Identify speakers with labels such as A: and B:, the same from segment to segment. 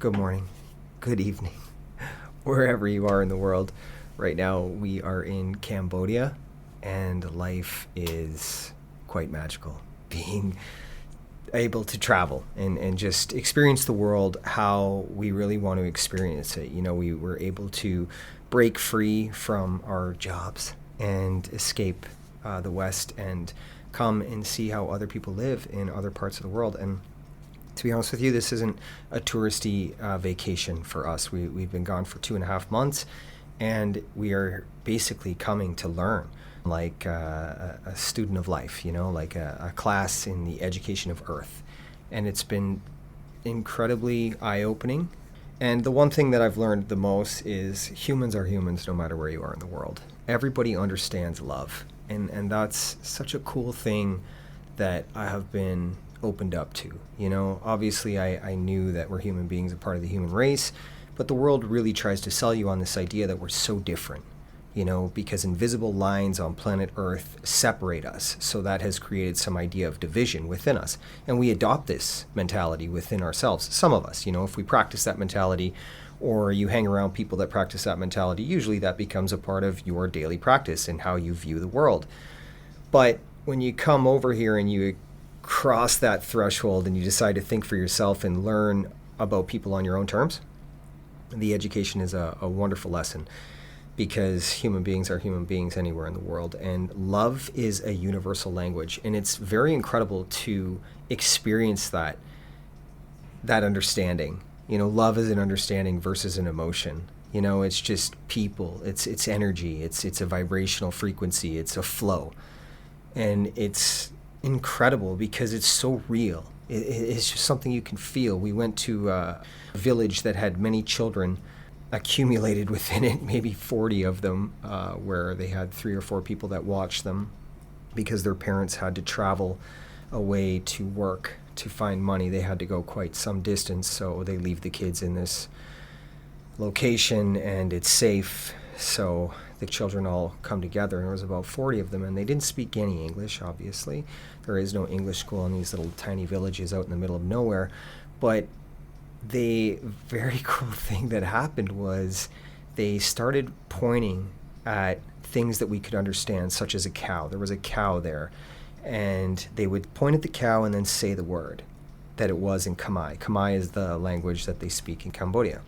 A: good morning, good evening, wherever you are in the world. Right now, we are in Cambodia, and life is quite magical. Being able to travel and just experience the world how we really want to experience it. We were able to break free from our jobs and escape the West and come and see how other people live in other parts of the world. And to be honest with you, this isn't a touristy vacation for us. We've been gone for 2.5 months, and we are basically coming to learn like a student of life, like a class in the education of Earth. And it's been incredibly eye-opening. And the one thing that I've learned the most is humans are humans no matter where you are in the world. Everybody understands love. And that's such a cool thing that I have been opened up to. Obviously I knew that we're human beings, a part of the human race, but the world really tries to sell you on this idea that we're so different, because invisible lines on planet Earth separate us. So that has created some idea of division within us. And we adopt this mentality within ourselves. Some of us, if we practice that mentality, or you hang around people that practice that mentality, usually that becomes a part of your daily practice and how you view the world. But when you come over here and you cross that threshold and you decide to think for yourself and learn about people on your own terms, the education is a wonderful lesson, because human beings are human beings anywhere in the world, and love is a universal language. And it's very incredible to experience that understanding. Love is an understanding versus an emotion. It's just people, it's energy, it's a vibrational frequency, it's a flow. And it's incredible because it's so real. It's just something you can feel. We went to a village that had many children accumulated within it, maybe 40 of them, where they had 3 or 4 people that watched them because their parents had to travel away to work to find money. They had to go quite some distance, so they leave the kids in this location and it's safe. So the children all come together, and there was about 40 of them, and they didn't speak any English, obviously. There is no English school in these little tiny villages out in the middle of nowhere. But the very cool thing that happened was they started pointing at things that we could understand, such as a cow. There was a cow there, and they would point at the cow and then say the word that it was in Khmer. Khmer is the language that they speak in Cambodia.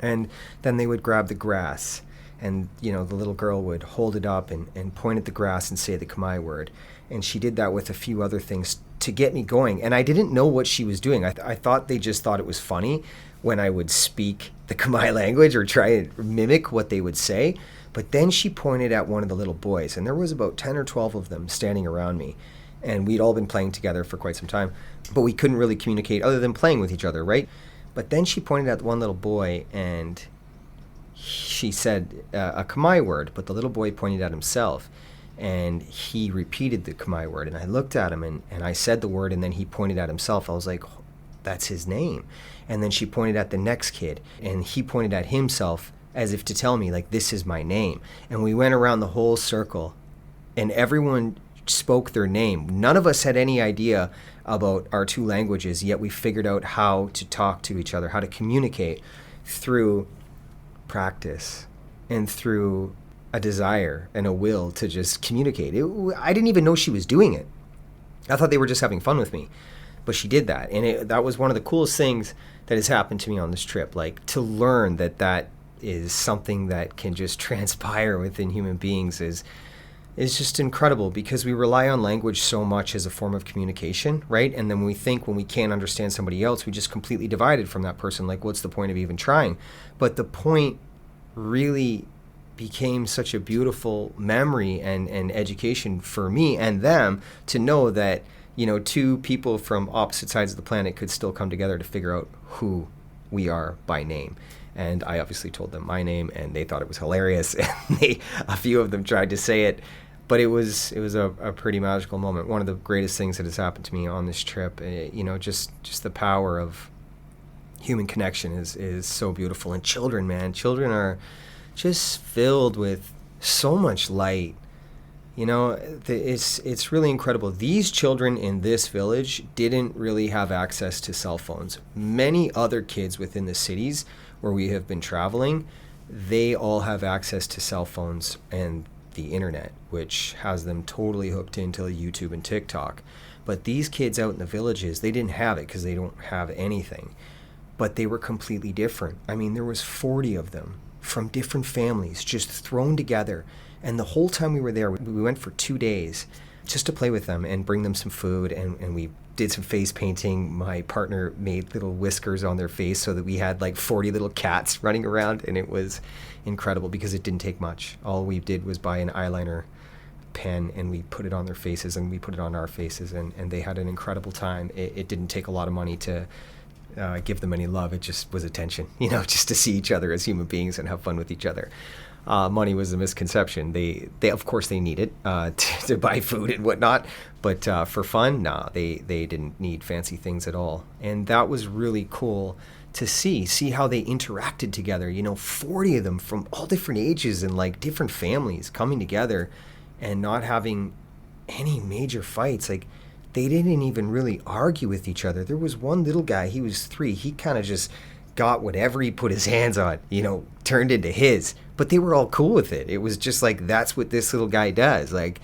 A: And then they would grab the grass, and the little girl would hold it up and point at the grass and say the Khmer word. And she did that with a few other things to get me going. And I didn't know what she was doing. I thought they just thought it was funny when I would speak the Khmer language or try to mimic what they would say. But then she pointed at one of the little boys, and there was about 10 or 12 of them standing around me. And we'd all been playing together for quite some time, but we couldn't really communicate other than playing with each other, right? But then she pointed at one little boy, and she said a Khmer word, but the little boy pointed at himself, and he repeated the Khmer word. And I looked at him, and I said the word, and then he pointed at himself. I was like, that's his name. And then she pointed at the next kid, and he pointed at himself as if to tell me, like, this is my name. And we went around the whole circle, and everyone spoke their name. None of us had any idea about our 2 languages, yet we figured out how to talk to each other, how to communicate through practice and through a desire and a will to just communicate. I didn't even know she was doing it. I thought they were just having fun with me, but she did that. And that was one of the coolest things that has happened to me on this trip, like to learn that is something that can just transpire within human beings is just incredible, because we rely on language so much as a form of communication, right? And then when we can't understand somebody else, we just completely divided from that person. Like, what's the point of even trying? But the point really became such a beautiful memory and education for me and them to know that, 2 people from opposite sides of the planet could still come together to figure out who we are by name. And I obviously told them my name, and they thought it was hilarious. And a few of them tried to say it, but it was a pretty magical moment. One of the greatest things that has happened to me on this trip. Just the power of human connection is so beautiful. And children are just filled with so much light It's really incredible. These children in this village didn't really have access to cell phones. Many other kids within the cities where we have been traveling, they all have access to cell phones and the internet, which has them totally hooked into YouTube and TikTok. But these kids out in the villages, they didn't have it because they don't have anything. But they were completely different. I mean, there was 40 of them from different families just thrown together. And the whole time we were there, we went for 2 days just to play with them and bring them some food. And we did some face painting. My partner made little whiskers on their face so that we had like 40 little cats running around. And it was incredible because it didn't take much. All we did was buy an eyeliner pen and we put it on their faces and we put it on our faces. And they had an incredible time. It didn't take a lot of money to give them any love. It just was attention, just to see each other as human beings and have fun with each other. Money was a misconception. They of course they need it to buy food and whatnot, but for fun, nah, they didn't need fancy things at all. And that was really cool to see how they interacted together. 40 of them from all different ages and like different families coming together and not having any major fights. Like, they didn't even really argue with each other. There was one little guy, he was 3, he kind of just got whatever he put his hands on, turned into his. But they were all cool with it. It was just like, that's what this little guy does. Like,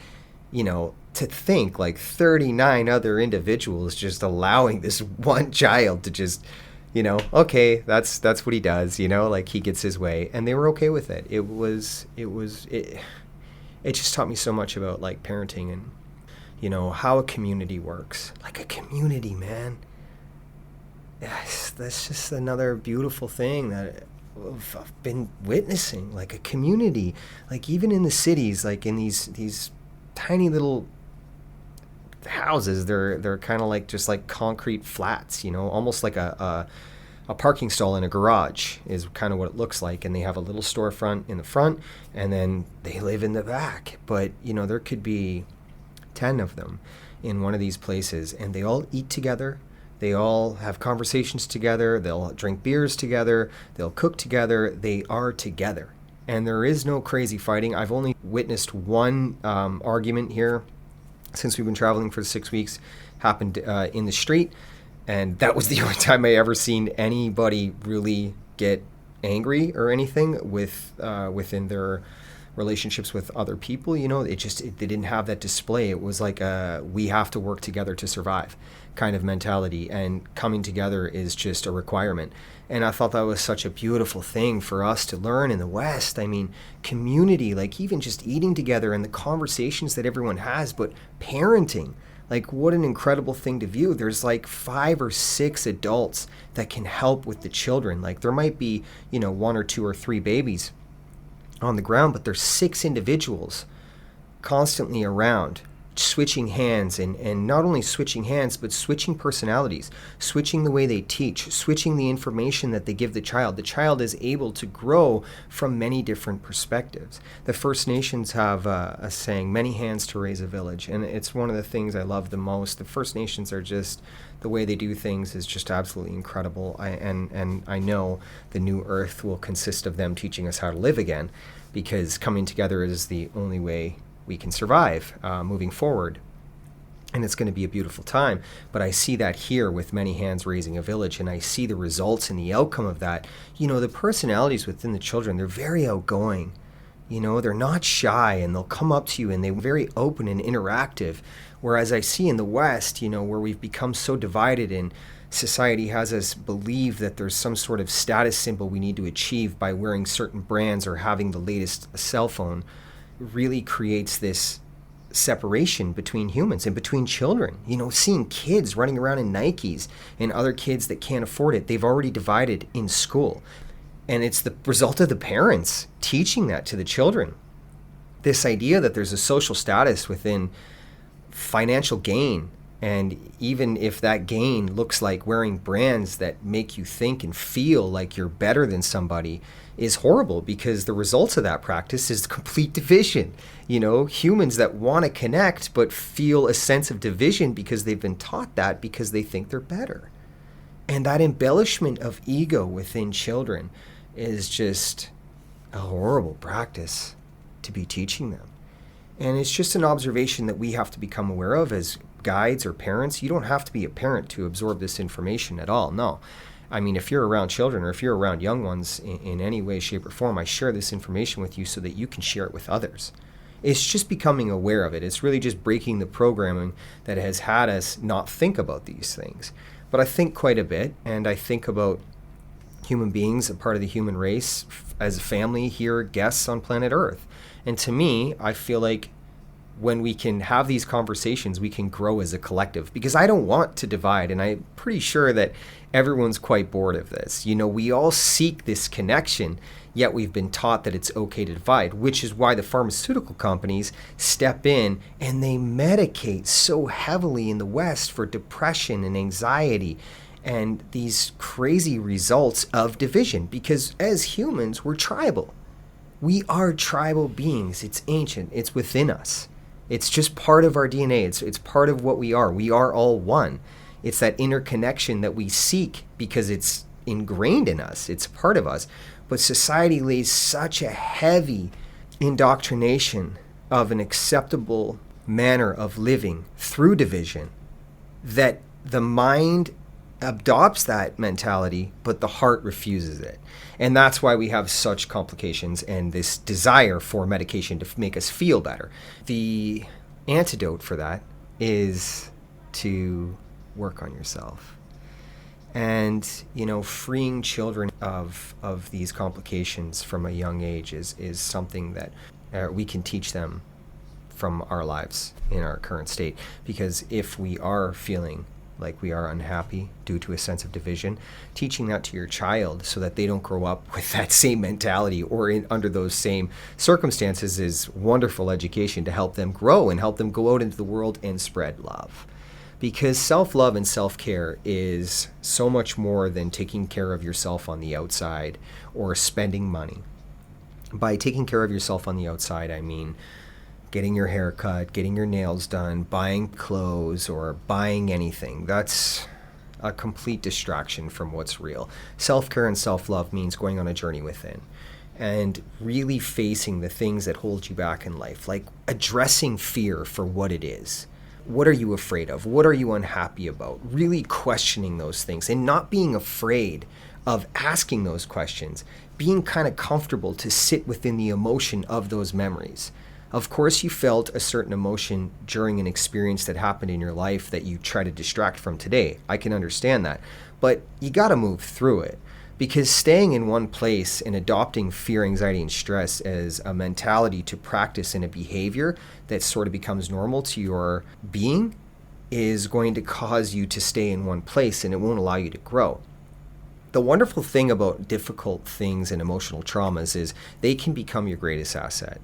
A: to think like 39 other individuals just allowing this one child to just, okay, that's what he does, like he gets his way. And they were okay with it. It just taught me so much about like parenting and, how a community works. Like a community, man. Yes, that's just another beautiful thing that I've been witnessing. Like a community, like even in the cities, like in these tiny little houses, they're kind of like just like concrete flats, almost like a parking stall in a garage is kind of what it looks like. And they have a little storefront in the front and then they live in the back. But, there could be 10 of them in one of these places and they all eat together. They all have conversations together. They'll drink beers together. They'll cook together. They are together. And there is no crazy fighting. I've only witnessed one argument here since we've been traveling for 6 weeks, happened in the street. And that was the only time I ever seen anybody really get angry or anything within their relationships with other people. They didn't have that display. It was like we have to work together to survive kind of mentality, and coming together is just a requirement. And I thought that was such a beautiful thing for us to learn in the West. I mean, community, like even just eating together and the conversations that everyone has, but parenting, like what an incredible thing to view. There's like 5 or 6 adults that can help with the children. Like there might be, 1 or 2 or 3 babies on the ground, but there's 6 individuals constantly around, switching hands, and not only switching hands, but switching personalities, switching the way they teach, switching the information that they give the child. The child is able to grow from many different perspectives. The First Nations have a saying, many hands to raise a village, and it's one of the things I love the most. The First Nations are just, the way they do things is just absolutely incredible. And I know the new earth will consist of them teaching us how to live again, because coming together is the only way we can survive moving forward. And it's going to be a beautiful time. But I see that here with many hands raising a village, and I see the results and the outcome of that. The personalities within the children, they're very outgoing. They're not shy, and they'll come up to you and they're very open and interactive. Whereas I see in the West, where we've become so divided and society has us believe that there's some sort of status symbol we need to achieve by wearing certain brands or having the latest cell phone, really creates this separation between humans and between children. Seeing kids running around in Nikes and other kids that can't afford it, they've already divided in school. And it's the result of the parents teaching that to the children. This idea that there's a social status within financial gain, and even if that gain looks like wearing brands that make you think and feel like you're better than somebody, is horrible, because the results of that practice is complete division. Humans that want to connect but feel a sense of division because they've been taught that, because they think they're better. And that embellishment of ego within children is just a horrible practice to be teaching them. And it's just an observation that we have to become aware of as guides or parents. You don't have to be a parent to absorb this information at all. No. I mean, if you're around children or if you're around young ones in any way, shape, or form, I share this information with you so that you can share it with others. It's just becoming aware of it. It's really just breaking the programming that has had us not think about these things. But I think quite a bit, and I think about human beings, a part of the human race, as a family here, guests on planet Earth. And to me, I feel like when we can have these conversations, we can grow as a collective, because I don't want to divide. And I'm pretty sure that everyone's quite bored of this. You know, we all seek this connection, yet we've been taught that it's okay to divide, which is why the pharmaceutical companies step in and they medicate so heavily in the West for depression and anxiety and these crazy results of division. Because as humans, we're tribal. We are tribal beings. It's ancient. It's within us. It's just part of our DNA. It's part of what we are. We are all one. It's that interconnection that we seek because it's ingrained in us. It's part of us. But society lays such a heavy indoctrination of an acceptable manner of living through division that the mind adopts that mentality, but the heart refuses it. And that's why we have such complications and this desire for medication to make us feel better. The antidote for that is to work on yourself. And, you know, freeing children of these complications from a young age is something that we can teach them from our lives in our current state. Because if we are feeling like we are unhappy due to a sense of division, teaching that to your child so that they don't grow up with that same mentality or under those same circumstances is wonderful education to help them grow and help them go out into the world and spread love. Because self-love and self-care is so much more than taking care of yourself on the outside or spending money. By taking care of yourself on the outside, I mean getting your hair cut, getting your nails done, buying clothes, or buying anything. That's a complete distraction from what's real. Self-care and self-love means going on a journey within and really facing the things that hold you back in life, like addressing fear for what it is. What are you afraid of? What are you unhappy about? Really questioning those things and not being afraid of asking those questions, being kind of comfortable to sit within the emotion of those memories. Of course, you felt a certain emotion during an experience that happened in your life that you try to distract from today. I can understand that. But you got to move through it, because staying in one place and adopting fear, anxiety, and stress as a mentality to practice in a behavior that sort of becomes normal to your being is going to cause you to stay in one place, and it won't allow you to grow. The wonderful thing about difficult things and emotional traumas is they can become your greatest asset.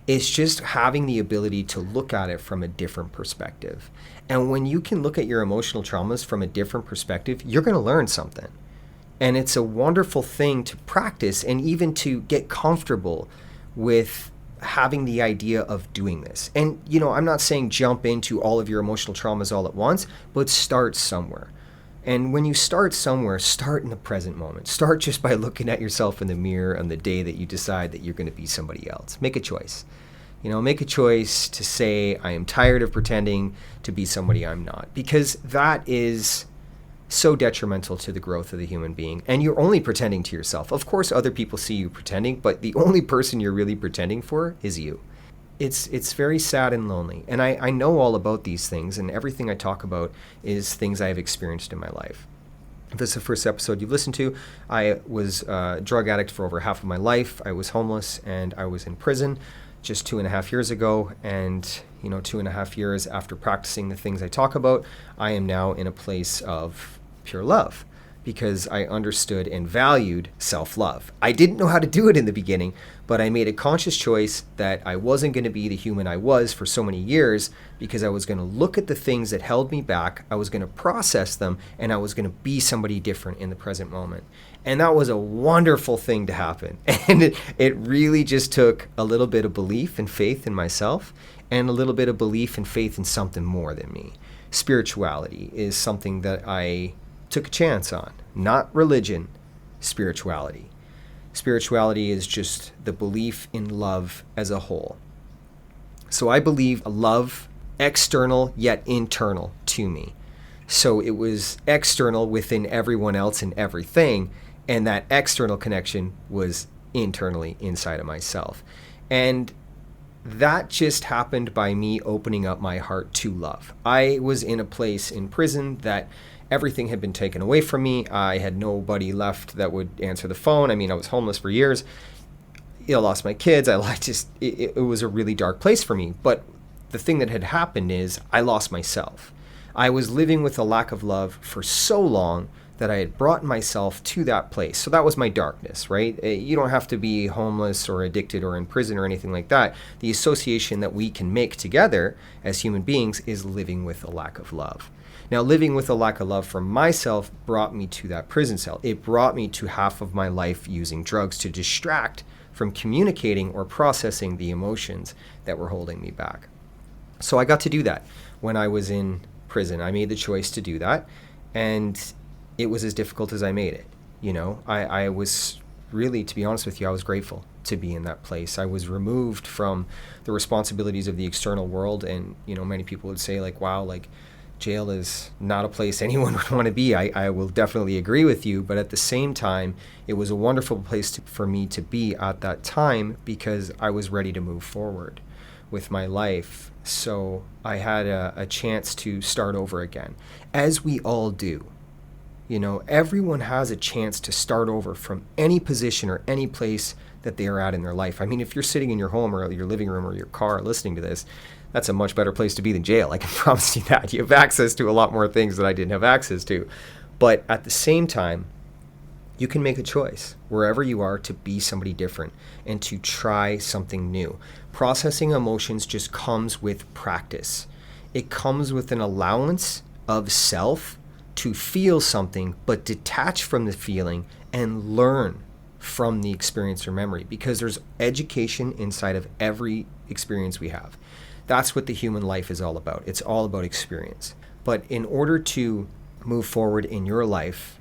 A: It's just having the ability to look at it from a different perspective. And when you can look at your emotional traumas from a different perspective, you're going to learn something. And it's a wonderful thing to practice and even to get comfortable with having the idea of doing this. And, you know, I'm not saying jump into all of your emotional traumas all at once, but start somewhere. And when you start somewhere, start in the present moment. Start just by looking at yourself in the mirror on the day that you decide that you're going to be somebody else. Make a choice. You know, make a choice to say, I am tired of pretending to be somebody I'm not. Because that is so detrimental to the growth of the human being. And you're only pretending to yourself. Of course, other people see you pretending, but the only person you're really pretending for is you. It's very sad and lonely. And I know all about these things, and everything I talk about is things I have experienced in my life. If this is the first episode you've listened to, I was a drug addict for over half of my life. I was homeless, and I was in prison just 2.5 years ago. And, you know, 2.5 years after practicing the things I talk about, I am now in a place of pure love, because I understood and valued self-love. I didn't know how to do it in the beginning, but I made a conscious choice that I wasn't going to be the human I was for so many years, because I was going to look at the things that held me back, I was going to process them, and I was going to be somebody different in the present moment. And that was a wonderful thing to happen. And it really just took a little bit of belief and faith in myself, and a little bit of belief and faith in something more than me. Spirituality is something that I took a chance on. Not religion, spirituality. Spirituality is just the belief in love as a whole. So I believe love, external yet internal to me. So it was external within everyone else and everything, and that external connection was internally inside of myself. And that just happened by me opening up my heart to love. I was in a place in prison that everything had been taken away from me. I had nobody left that would answer the phone. I mean, I was homeless for years. I lost my kids. It was a really dark place for me. But the thing that had happened is I lost myself. I was living with a lack of love for so long that I had brought myself to that place. So that was my darkness, right? You don't have to be homeless or addicted or in prison or anything like that. The association that we can make together as human beings is living with a lack of love. Now, living with a lack of love for myself brought me to that prison cell. It brought me to half of my life using drugs to distract from communicating or processing the emotions that were holding me back. So I got to do that when I was in prison. I made the choice to do that, and it was as difficult as I made it. I was really, to be honest with you, I was grateful to be in that place. I was removed from the responsibilities of the external world, and many people would say wow, jail is not a place anyone would want to be. I will definitely agree with you, but at the same time, it was a wonderful place for me to be at that time because I was ready to move forward with my life. So I had a chance to start over again, as we all do. Everyone has a chance to start over from any position or any place that they are at in their life. I mean, if you're sitting in your home or your living room or your car listening to this, that's a much better place to be than jail. I can promise you that. You have access to a lot more things that I didn't have access to. But at the same time, you can make a choice wherever you are to be somebody different and to try something new. Processing emotions just comes with practice. It comes with an allowance of self to feel something, but detach from the feeling and learn from the experience or memory, because there's education inside of every experience we have. That's what the human life is all about. It's all about experience. But in order to move forward in your life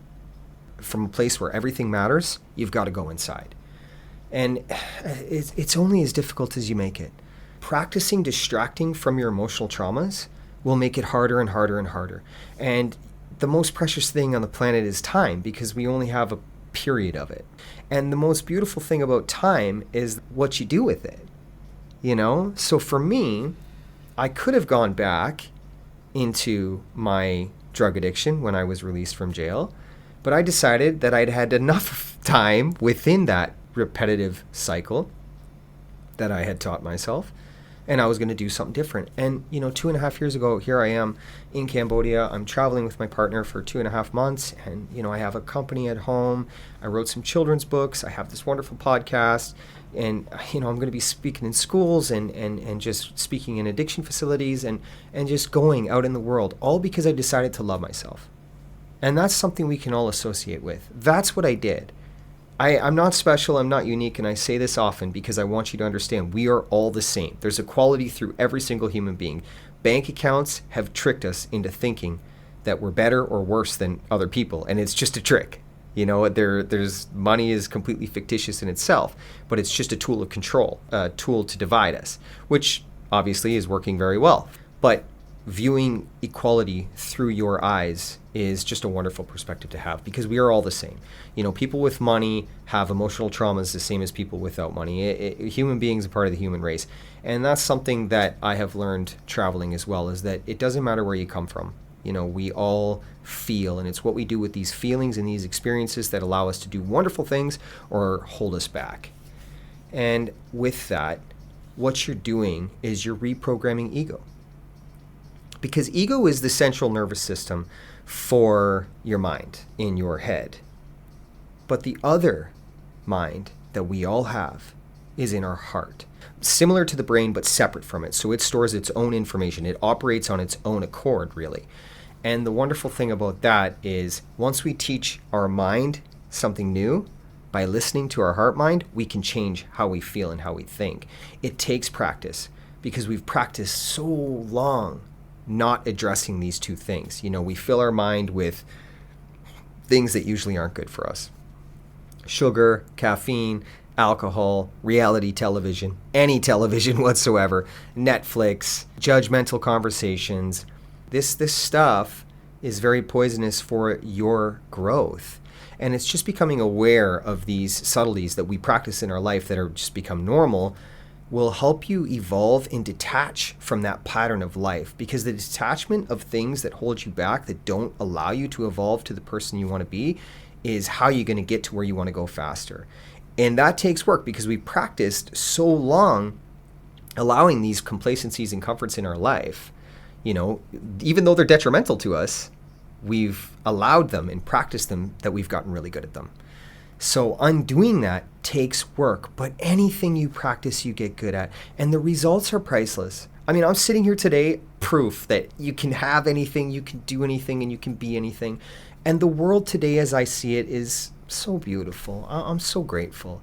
A: from a place where everything matters, you've got to go inside. And it's only as difficult as you make it. Practicing distracting from your emotional traumas will make it harder and harder and harder. And the most precious thing on the planet is time, because we only have a period of it. And the most beautiful thing about time is what you do with it. So for me, I could have gone back into my drug addiction when I was released from jail, but I decided that I'd had enough time within that repetitive cycle that I had taught myself, and I was going to do something different. And 2.5 years ago, here I am in Cambodia. I'm traveling with my partner for 2.5 months, and I have a company at home. I wrote some children's books. I have this wonderful podcast, and I'm going to be speaking in schools and just speaking in addiction facilities and just going out in the world, all because I decided to love myself. And that's something we can all associate with. That's what I did. I'm not special, I'm not unique, and I say this often because I want you to understand we are all the same. There's equality through every single human being. Bank accounts have tricked us into thinking that we're better or worse than other people, and it's just a trick. There's money is completely fictitious in itself, but it's just a tool of control, a tool to divide us, which obviously is working very well. But viewing equality through your eyes is just a wonderful perspective to have, because we are all the same. People with money have emotional traumas the same as people without money. Human beings are part of the human race. And that's something that I have learned traveling as well, is that it doesn't matter where you come from. We all feel, and it's what we do with these feelings and these experiences that allow us to do wonderful things or hold us back. And with that, what you're doing is you're reprogramming ego. Because ego is the central nervous system for your mind in your head. But the other mind that we all have is in our heart. Similar to the brain, but separate from it. So it stores its own information. It operates on its own accord, really. And the wonderful thing about that is once we teach our mind something new, by listening to our heart mind, we can change how we feel and how we think. It takes practice, because we've practiced so long not addressing these two things. We fill our mind with things that usually aren't good for us. Sugar, caffeine, alcohol, reality television, any television whatsoever, Netflix, judgmental conversations. This stuff is very poisonous for your growth. And it's just becoming aware of these subtleties that we practice in our life that are just become normal will help you evolve and detach from that pattern of life, because the detachment of things that hold you back, that don't allow you to evolve to the person you want to be, is how you're going to get to where you want to go faster. And that takes work because we practiced so long allowing these complacencies and comforts in our life, even though they're detrimental to us, we've allowed them and practiced them that we've gotten really good at them. So undoing that takes work, but anything you practice, you get good at. And the results are priceless. I mean, I'm sitting here today, proof that you can have anything, you can do anything, and you can be anything. And the world today, as I see it, is so beautiful. I'm so grateful.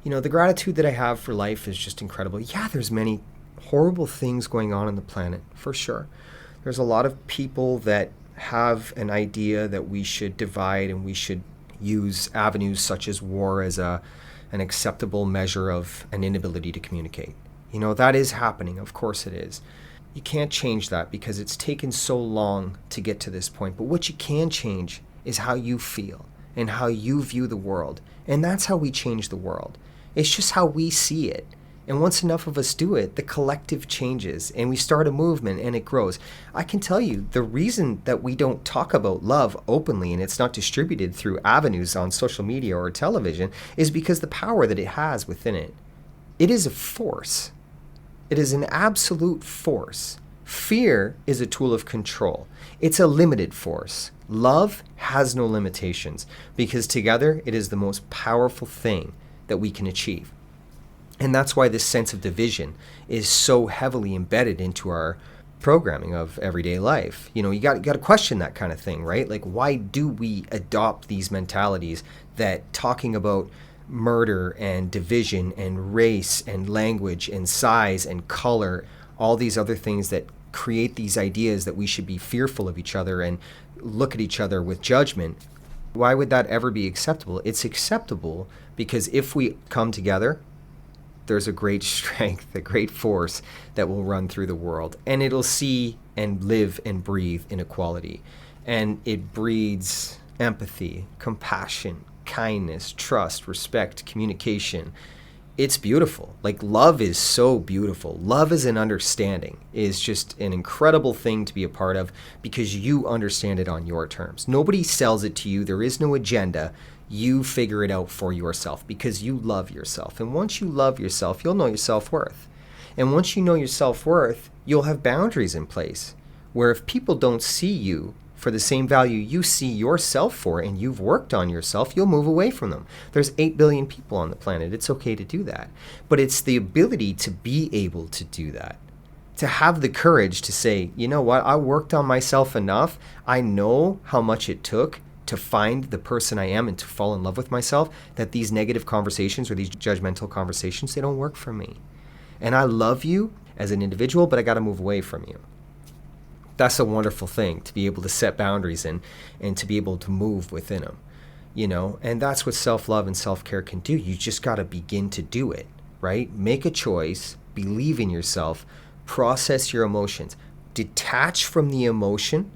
A: The gratitude that I have for life is just incredible. Yeah, there's many horrible things going on the planet, for sure. There's a lot of people that have an idea that we should divide and we should use avenues such as war as an acceptable measure of an inability to communicate. That is happening. Of course it is. You can't change that because it's taken so long to get to this point. But what you can change is how you feel and how you view the world. And that's how we change the world. It's just how we see it. And once enough of us do it, the collective changes and we start a movement and it grows. I can tell you the reason that we don't talk about love openly and it's not distributed through avenues on social media or television is because the power that it has within it. It is a force. It is an absolute force. Fear is a tool of control. It's a limited force. Love has no limitations because together it is the most powerful thing that we can achieve. And that's why this sense of division is so heavily embedded into our programming of everyday life. You got to question that kind of thing, right? Like, why do we adopt these mentalities that talking about murder and division and race and language and size and color, all these other things that create these ideas that we should be fearful of each other and look at each other with judgment? Why would that ever be acceptable? It's acceptable because if we come together, there's a great strength, a great force that will run through the world, and it'll see and live and breathe in equality. And it breeds empathy, compassion, kindness, trust, respect, communication. It's beautiful. Like, love is so beautiful. Love as an understanding is just an incredible thing to be a part of because you understand it on your terms. Nobody sells it to you. There is no agenda. You figure it out for yourself because you love yourself. And once you love yourself, you'll know your self-worth. And once you know your self-worth, you'll have boundaries in place where if people don't see you for the same value you see yourself for and you've worked on yourself, you'll move away from them. There's 8 billion people on the planet. It's okay to do that. But it's the ability to be able to do that. To have the courage to say, you know what, I worked on myself enough. I know how much it took to find the person I am and to fall in love with myself, that these negative conversations or these judgmental conversations, they don't work for me. And I love you as an individual, but I got to move away from you. That's a wonderful thing, to be able to set boundaries and to be able to move within them, and that's what self-love and self-care can do. You just got to begin to do it, right? Make a choice, believe in yourself, process your emotions, detach from the emotion,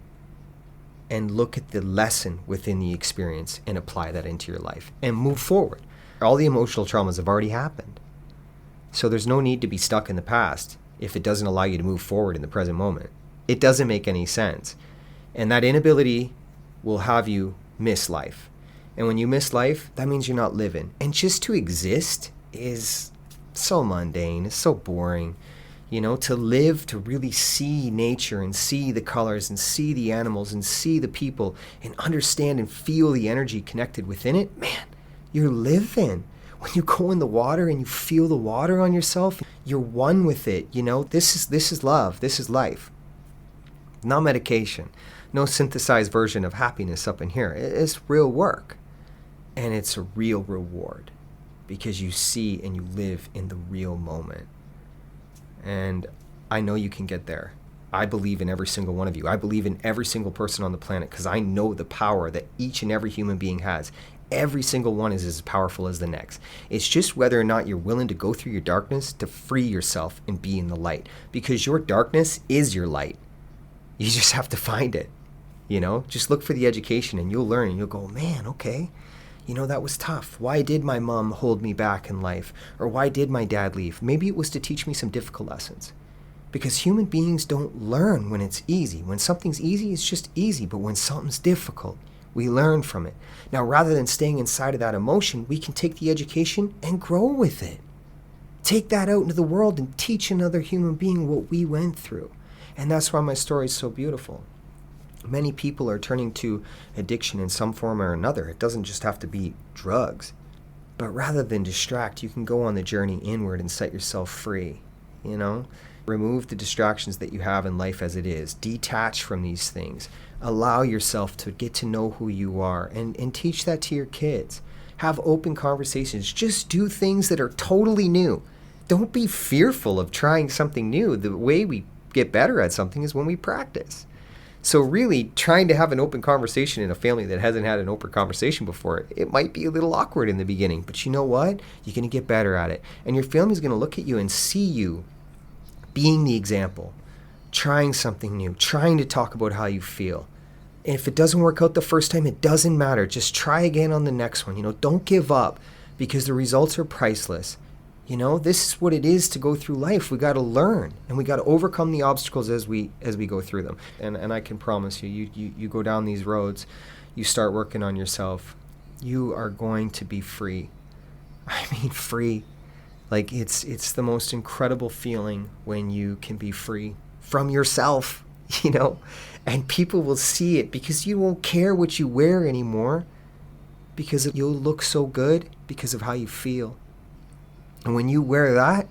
A: and look at the lesson within the experience and apply that into your life and move forward. All the emotional traumas have already happened. So there's no need to be stuck in the past if it doesn't allow you to move forward in the present moment. It doesn't make any sense. And that inability will have you miss life. And when you miss life, that means you're not living. And just to exist is so mundane, it's so boring. To live, to really see nature and see the colors and see the animals and see the people and understand and feel the energy connected within it, man, you're living. When you go in the water and you feel the water on yourself, you're one with it. This is love. This is life. Not medication. No synthesized version of happiness up in here. It's real work. And it's a real reward because you see and you live in the real moment. And I know you can get there. I believe in every single one of you. I believe in every single person on the planet because I know the power that each and every human being has. Every single one is as powerful as the next. It's just whether or not you're willing to go through your darkness to free yourself and be in the light, because your darkness is your light. You just have to find it. Just look for the education and you'll learn and you'll go, man, okay, that was tough. Why did my mom hold me back in life? Or why did my dad leave? Maybe it was to teach me some difficult lessons. Because human beings don't learn when it's easy. When something's easy, it's just easy. But when something's difficult, we learn from it. Now, rather than staying inside of that emotion, we can take the education and grow with it. Take that out into the world and teach another human being what we went through. And that's why my story is so beautiful. Many people are turning to addiction in some form or another. It doesn't just have to be drugs. But rather than distract, you can go on the journey inward and set yourself free. Remove the distractions that you have in life as it is. Detach from these things. Allow yourself to get to know who you are and teach that to your kids. Have open conversations. Just do things that are totally new. Don't be fearful of trying something new. The way we get better at something is when we practice. So really, trying to have an open conversation in a family that hasn't had an open conversation before, it might be a little awkward in the beginning. But you know what? You're going to get better at it. And your family's going to look at you and see you being the example, trying something new, trying to talk about how you feel. And if it doesn't work out the first time, it doesn't matter. Just try again on the next one. Don't give up, because the results are priceless. This is what it is to go through life. We got to learn, and we got to overcome the obstacles as we go through them. And I can promise you go down these roads, you start working on yourself, you are going to be free. I mean, free. Like, it's the most incredible feeling when you can be free from yourself, and people will see it, because you won't care what you wear anymore, because you'll look so good because of how you feel. And when you wear that,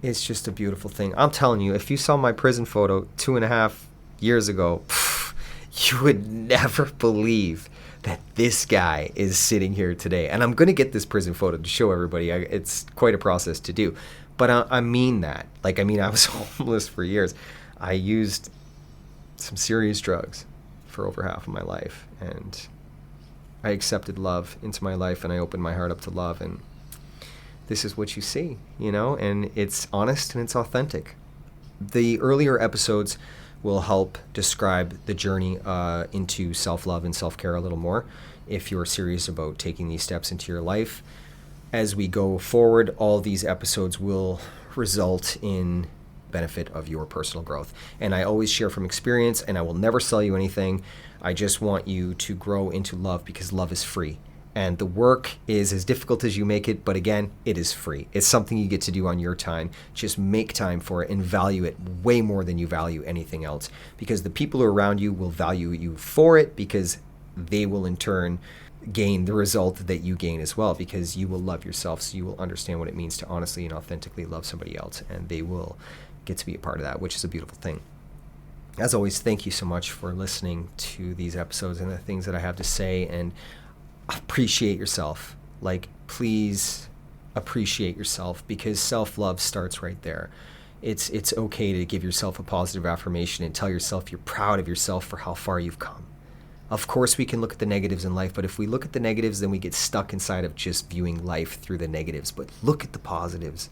A: it's just a beautiful thing. I'm telling you, if you saw my prison photo 2.5 years ago, you would never believe that this guy is sitting here today. And I'm going to get this prison photo to show everybody. It's quite a process to do. But I mean that. I was homeless for years. I used some serious drugs for over half of my life. And I accepted love into my life, and I opened my heart up to love. And this is what you see, and it's honest and it's authentic. The earlier episodes will help describe the journey into self-love and self-care a little more, if you're serious about taking these steps into your life. As we go forward, all these episodes will result in benefit of your personal growth. And I always share from experience, and I will never sell you anything. I just want you to grow into love, because love is free. And the work is as difficult as you make it, but again, it is free. It's something you get to do on your time. Just make time for it and value it way more than you value anything else, because the people who are around you will value you for it, because they will in turn gain the result that you gain as well, because you will love yourself. So you will understand what it means to honestly and authentically love somebody else, and they will get to be a part of that, which is a beautiful thing. As always, thank you so much for listening to these episodes and the things that I have to say, and appreciate yourself. Please appreciate yourself, because self-love starts right there. It's okay to give yourself a positive affirmation and tell yourself you're proud of yourself for how far you've come. Of course, we can look at the negatives in life, but if we look at the negatives, then we get stuck inside of just viewing life through the negatives. But look at the positives.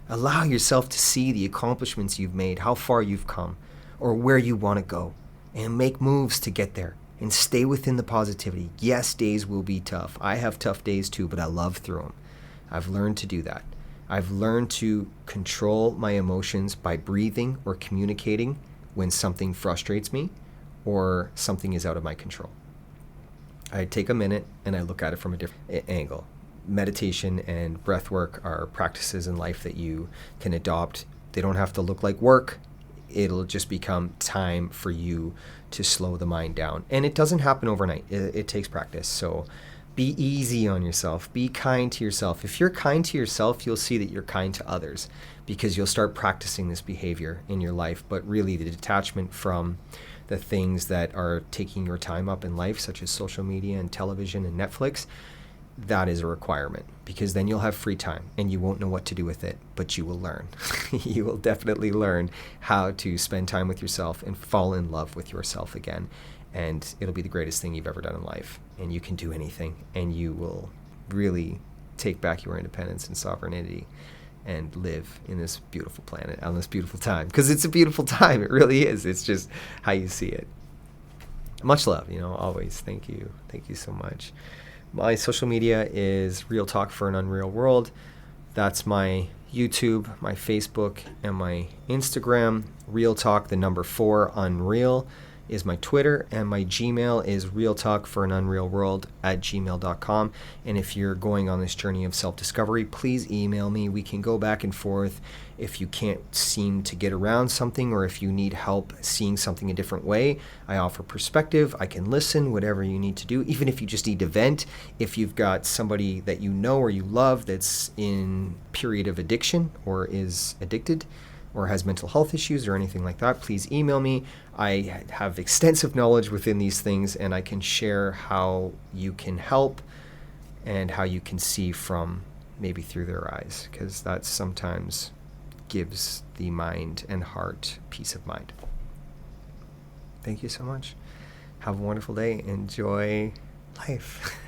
A: Allow yourself to see the accomplishments you've made, how far you've come, or where you want to go, and make moves to get there. And stay within the positivity. Yes, days will be tough. I have tough days too, but I love through them. I've learned to do that. I've learned to control my emotions by breathing or communicating when something frustrates me or something is out of my control. I take a minute and I look at it from a different angle. Meditation and breath work are practices in life that you can adopt. They don't have to look like work. It'll just become time for you to slow the mind down. And it doesn't happen overnight. It takes practice. So be easy on yourself. Be kind to yourself. If you're kind to yourself, you'll see that you're kind to others, because you'll start practicing this behavior in your life. But really, the detachment from the things that are taking your time up in life, such as social media and television and Netflix, that is a requirement, because then you'll have free time and you won't know what to do with it, but you will learn. You will definitely learn how to spend time with yourself and fall in love with yourself again. and it'll be the greatest thing you've ever done in life. And you can do anything, and you will really take back your independence and sovereignty and live in this beautiful planet on this beautiful time, because it's a beautiful time. It really is. It's just how you see it. Much love, always. Thank you so much. My social media is Real Talk for an Unreal World. That's my YouTube, my Facebook, and my Instagram. Real Talk, the number 4, Unreal is my Twitter, and my Gmail is realtalkforanunrealworld@gmail.com. And if you're going on this journey of self-discovery, please email me. We can go back and forth if you can't seem to get around something, or if you need help seeing something a different way. I offer perspective. I can listen, whatever you need to do, even if you just need to vent. If you've got somebody that you know or you love that's in period of addiction or is addicted or has mental health issues or anything like that, please email me. I have extensive knowledge within these things, and I can share how you can help and how you can see from maybe through their eyes, because that sometimes gives the mind and heart peace of mind. Thank you so much. Have a wonderful day. Enjoy life.